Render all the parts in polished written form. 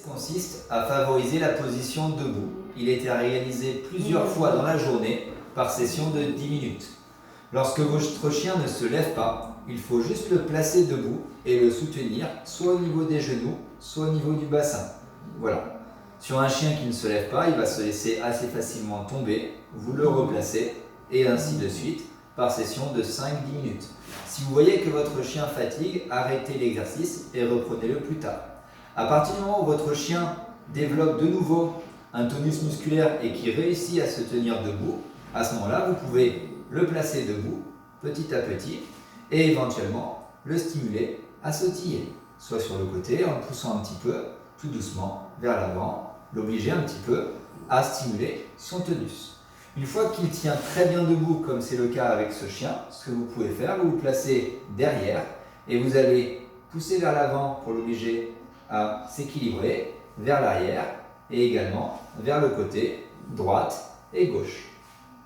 consiste à favoriser la position debout. Il est à réaliser plusieurs fois dans la journée par session de 10 minutes. Lorsque votre chien ne se lève pas, il faut juste le placer debout et le soutenir soit au niveau des genoux, soit au niveau du bassin. Voilà. Sur un chien qui ne se lève pas, il va se laisser assez facilement tomber, vous le replacez et ainsi de suite par session de 5-10 minutes. Si vous voyez que votre chien fatigue, arrêtez l'exercice et reprenez-le plus tard. À partir du moment où votre chien développe de nouveau un tonus musculaire et qui réussit à se tenir debout, à ce moment-là, vous pouvez le placer debout petit à petit et éventuellement le stimuler à sautiller, soit sur le côté en le poussant un petit peu, tout doucement vers l'avant, l'obliger un petit peu à stimuler son tonus. Une fois qu'il tient très bien debout, comme c'est le cas avec ce chien, ce que vous pouvez faire, vous le placez derrière et vous allez pousser vers l'avant pour l'obliger à s'équilibrer, vers l'arrière et également vers le côté, droite et gauche.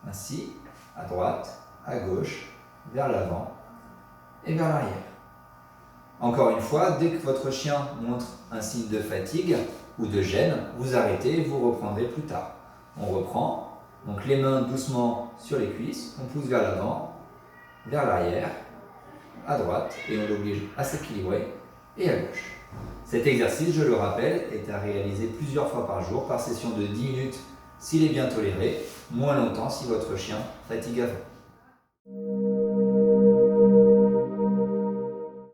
Ainsi, à droite, à gauche, vers l'avant et vers l'arrière. Encore une fois, dès que votre chien montre un signe de fatigue ou de gêne, vous arrêtez et vous reprendrez plus tard. On reprend. Donc les mains doucement sur les cuisses, on pousse vers l'avant, vers l'arrière, à droite, et on l'oblige à s'équilibrer, et à gauche. Cet exercice, je le rappelle, est à réaliser plusieurs fois par jour, par session de 10 minutes s'il est bien toléré, moins longtemps si votre chien fatigue avant.